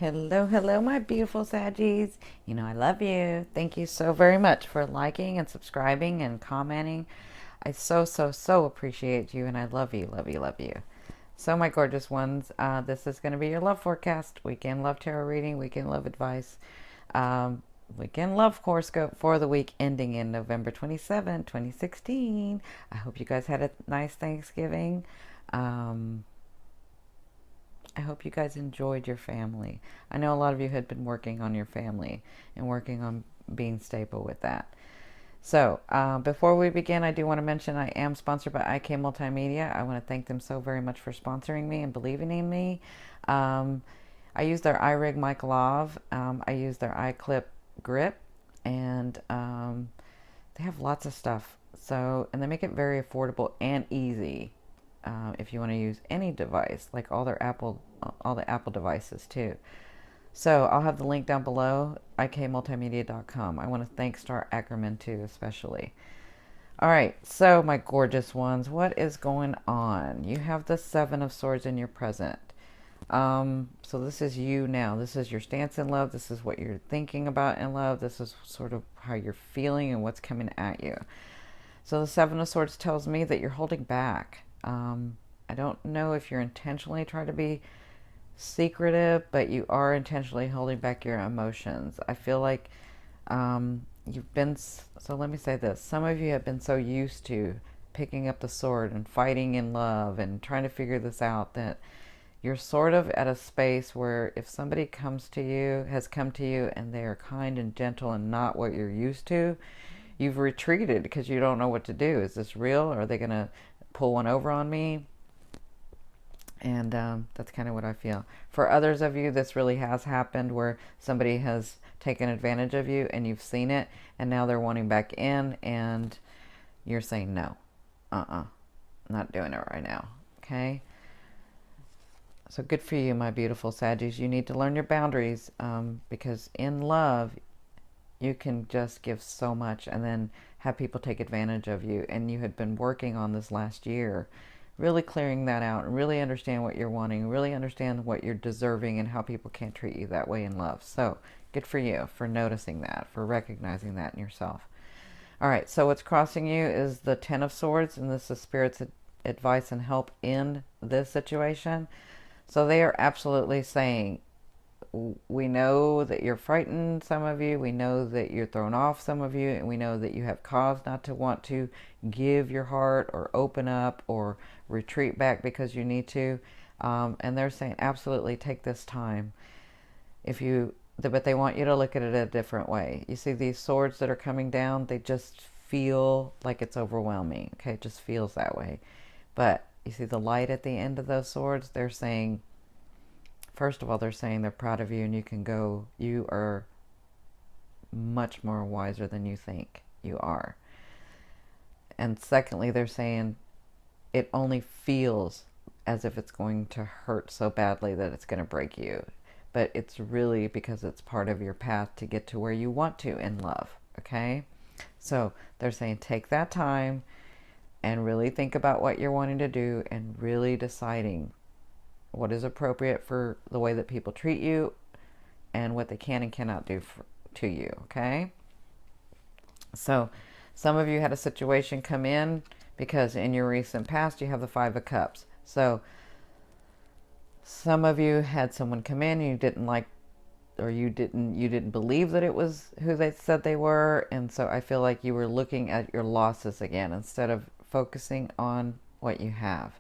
Hello, hello, my beautiful Saggies. You know, I love you. Thank you so very much for liking and subscribing and commenting. I so appreciate you, and I love you, love you, love you. So, my gorgeous ones, this is going to be your love forecast, weekend love tarot reading, weekend love advice, um, weekend love horoscope for the week ending in November 27, 2016. I hope you guys had a nice Thanksgiving. Um, I hope you guys enjoyed your family. I know a lot of you had been working on your family and working on being stable with that. So, before we begin, I do want to mention I am sponsored by IK Multimedia. I want to thank them so very much for sponsoring me and believing in me. Um, I use their iRig mic Lav. I use their iClip grip, and they have lots of stuff. So, and they make it very affordable and easy if you want to use any device, like all the Apple devices too. So I'll have the link down below, ikmultimedia.com. I want to thank Star Ackerman too, especially. All right, so my gorgeous ones, what is going on? You have the Seven of Swords in your present. So this is you now. This is your stance in love. This is what you're thinking about in love. This is sort of how you're feeling and what's coming at you. So the Seven of Swords tells me that you're holding back. I don't know if you're intentionally trying to be secretive, but you are intentionally holding back your emotions. I feel like you've been, so let me say this. Some of you have been so used to picking up the sword and fighting in love and trying to figure this out that you're sort of at a space where if somebody comes to you, has come to you, and they are kind and gentle and not what you're used to, you've retreated because you don't know what to do. Is this real? Are they going to pull one over on me? And that's kind of what I feel. For others of you, this really has happened where somebody has taken advantage of you and you've seen it, and now they're wanting back in, and you're saying no. Not doing it right now. Okay? So good for you, my beautiful Saggies. You need to learn your boundaries because in love, you can just give so much and then have people take advantage of you. And you had been working on this last year, really clearing that out and really understand what you're wanting, really understand what you're deserving and how people can't treat you that way in love. So good for you for noticing that, for recognizing that in yourself. All right, so what's crossing you is the Ten of Swords, and this is Spirit's advice and help in this situation. So they are absolutely saying, we know that you're frightened, some of you. We know that you're thrown off, some of you. And we know that you have cause not to want to give your heart or open up or retreat back because you need to. And they're saying, absolutely take this time. But they want you to look at it a different way. You see these swords that are coming down, they just feel like it's overwhelming. Okay, it just feels that way. But you see the light at the end of those swords, they're saying, first of all, they're saying they're proud of you and you are much more wiser than you think you are. And secondly, they're saying it only feels as if it's going to hurt so badly that it's going to break you. But it's really because it's part of your path to get to where you want to in love. Okay? So they're saying take that time and really think about what you're wanting to do and really deciding what is appropriate for the way that people treat you and what they can and cannot do to you, okay? So some of you had a situation come in because in your recent past you have the Five of Cups. So some of you had someone come in you didn't like, or you didn't believe that it was who they said they were, and so I feel like you were looking at your losses again instead of focusing on what you have.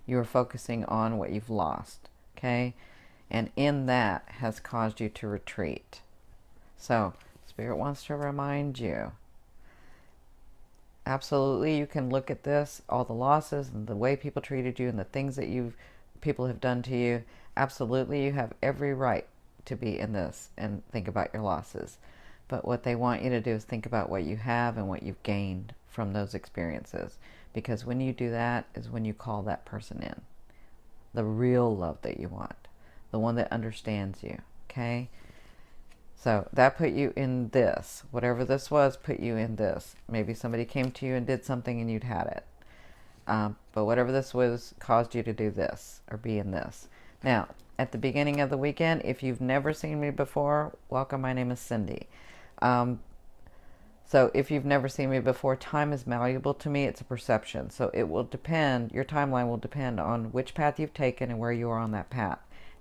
You are focusing on what you've lost, okay? And in that has caused you to retreat. So Spirit wants to remind you, absolutely, you can look at this, all the losses and the way people treated you and the things that people have done to you. Absolutely, you have every right to be in this and think about your losses. But what they want you to do is think about what you have and what you've gained from those experiences. Because when you do that is when you call that person in. The real love that you want. The one that understands you. Okay? So that put you in this. Whatever this was, put you in this. Maybe somebody came to you and did something and you'd had it. But whatever this was caused you to do this or be in this. Now, at the beginning of the weekend. If you've never seen me before, welcome. My name is Cindy. Um, so if you've never seen me before, time is malleable to me. It's a perception. So it will depend, your timeline will depend on which path you've taken and where you are on that path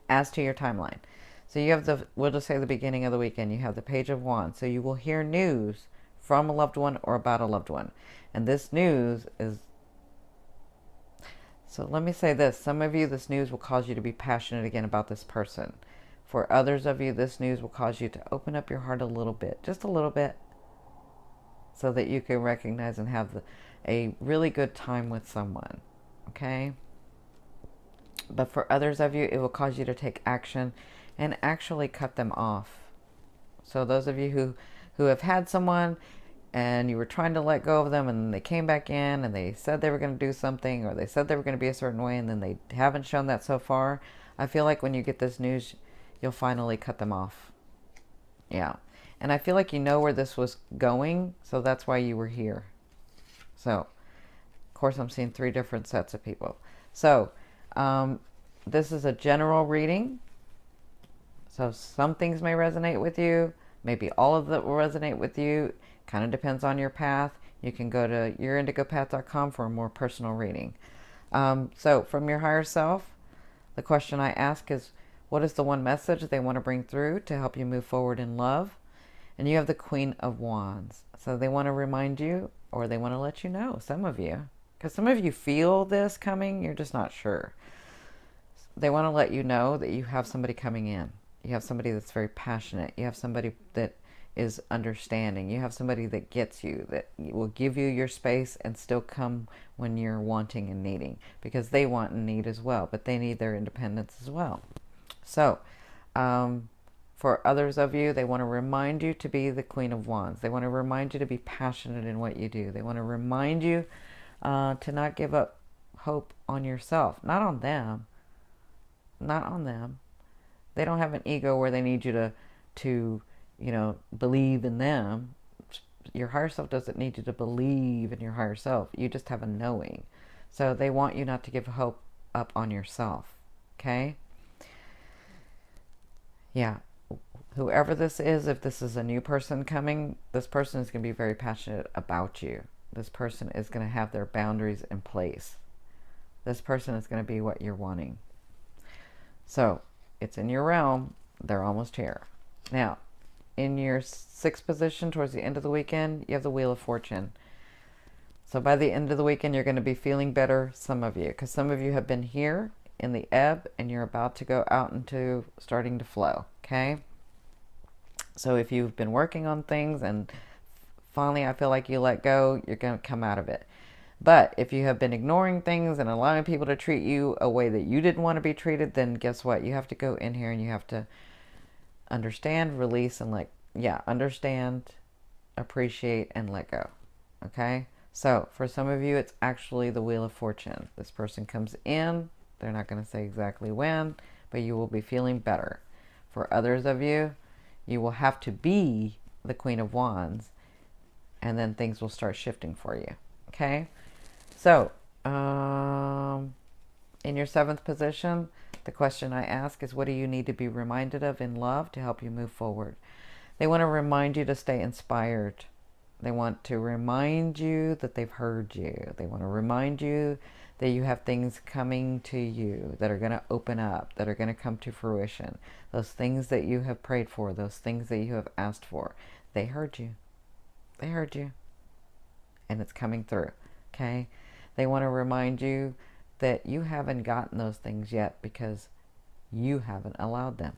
as to your timeline. So you have we'll just say the beginning of the weekend, you have the Page of Wands. So you will hear news from a loved one or about a loved one. And this news is, so let me say this. Some of you, this news will cause you to be passionate again about this person. For others of you, this news will cause you to open up your heart a little bit, just a little bit, so that you can recognize and have a really good time with someone, okay? But for others of you, it will cause you to take action and actually cut them off. So those of you who have had someone and you were trying to let go of them and they came back in and they said they were going to do something, or they said they were going to be a certain way and then they haven't shown that so far, I feel like when you get this news, you'll finally cut them off. Yeah. And I feel like you know where this was going, so that's why you were here. So, of course, I'm seeing 3 different sets of people. So, this is a general reading. So some things may resonate with you. Maybe all of them will resonate with you. Kind of depends on your path. You can go to yourindigopath.com for a more personal reading. So from your higher self, the question I ask is, what is the one message they want to bring through to help you move forward in love? And you have the Queen of Wands. So they want to remind you, or they want to let you know, some of you. Because some of you feel this coming, you're just not sure. They want to let you know that you have somebody coming in. You have somebody that's very passionate. You have somebody that is understanding. You have somebody that gets you, that will give you your space and still come when you're wanting and needing. Because they want and need as well, but they need their independence as well. So, for others of you, they want to remind you to be the Queen of Wands. They want to remind you to be passionate in what you do. They want to remind you to not give up hope on yourself. Not on them. Not on them. They don't have an ego where they need you to believe in them. Your higher self doesn't need you to believe in your higher self. You just have a knowing. So they want you not to give hope up on yourself. Okay? Yeah. Whoever this is, if this is a new person coming, this person is going to be very passionate about you. This person is going to have their boundaries in place. This person is going to be what you're wanting. So, it's in your realm. They're almost here. Now, in your 6th position towards the end of the weekend, you have the Wheel of Fortune. So by the end of the weekend, you're going to be feeling better, some of you, because some of you have been here in the ebb and you're about to go out into starting to flow, okay? So if you've been working on things and finally I feel like you let go, you're going to come out of it. But if you have been ignoring things and allowing people to treat you a way that you didn't want to be treated, then guess what? You have to go in here and you have to understand, release, and understand, appreciate, and let go. Okay? So for some of you, it's actually the Wheel of Fortune. This person comes in. They're not going to say exactly when, but you will be feeling better. For others of you, you will have to be the Queen of Wands, and then things will start shifting for you. Okay? So, in your 7th position, the question I ask is, what do you need to be reminded of in love to help you move forward? They want to remind you to stay inspired. They want to remind you that they've heard you. They want to remind you that you have things coming to you that are going to open up, that are going to come to fruition. Those things that you have prayed for, those things that you have asked for, they heard you. They heard you. And it's coming through, okay? They want to remind you that you haven't gotten those things yet because you haven't allowed them.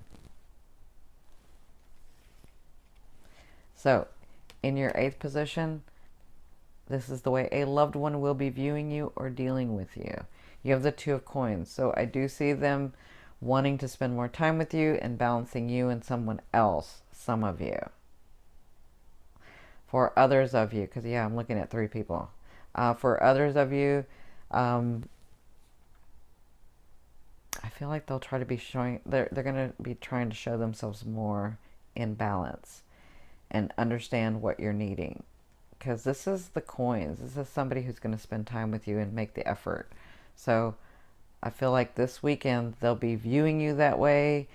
So, in your 8th position, this is the way a loved one will be viewing you or dealing with you. You have the 2 of Coins. So I do see them wanting to spend more time with you and balancing you and someone else, some of you. For others of you, because I'm looking at 3 people. For others of you, I feel like they'll try to be showing, they're going to be trying to show themselves more in balance and understand what you're needing. Because this is the Coins. This is somebody who's going to spend time with you and make the effort. So I feel like this weekend they'll be viewing you that way,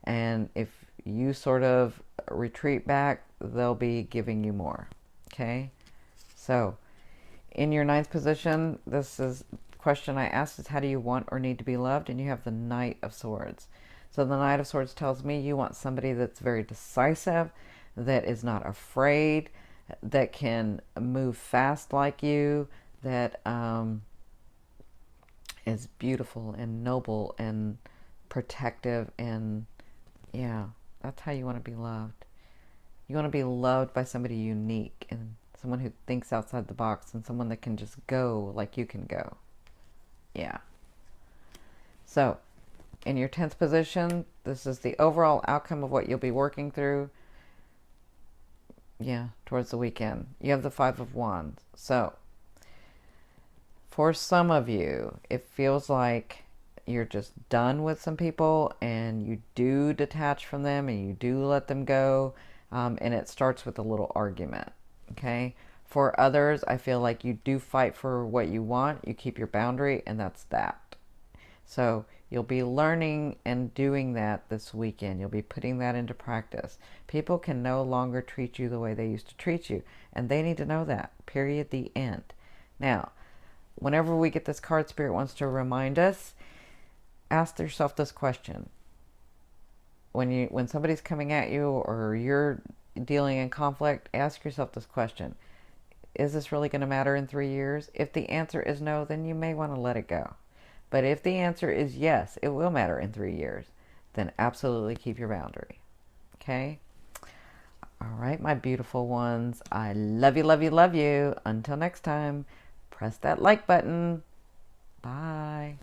and if you sort of retreat back, they'll be giving you more. Okay? So, in your ninth position, this is the question I asked is, how do you want or need to be loved? And you have the Knight of Swords. So the Knight of Swords tells me you want somebody that's very decisive, that is not afraid, that can move fast like you, that is beautiful and noble and protective, and yeah, that's how you want to be loved. You want to be loved by somebody unique and someone who thinks outside the box and someone that can just go like you can go. Yeah. So, in your 10th position, this is the overall outcome of what you'll be working through. Yeah, towards the weekend. You have the Five of Wands. So, for some of you, it feels like you're just done with some people and you do detach from them and you do let them go. And it starts with a little argument. Okay. For others, I feel like you do fight for what you want. You keep your boundary, and that's that. So you'll be learning and doing that this weekend. You'll be putting that into practice. People can no longer treat you the way they used to treat you, and they need to know that. Period. The end. Now, whenever we get this card, Spirit wants to remind us, ask yourself this question. When somebody's coming at you or you're dealing in conflict, ask yourself this question. Is this really going to matter in 3 years? If the answer is no, then you may want to let it go. But if the answer is yes, it will matter in 3 years, then absolutely keep your boundary. Okay? All right, my beautiful ones. I love you, love you, love you. Until next time, press that like button. Bye.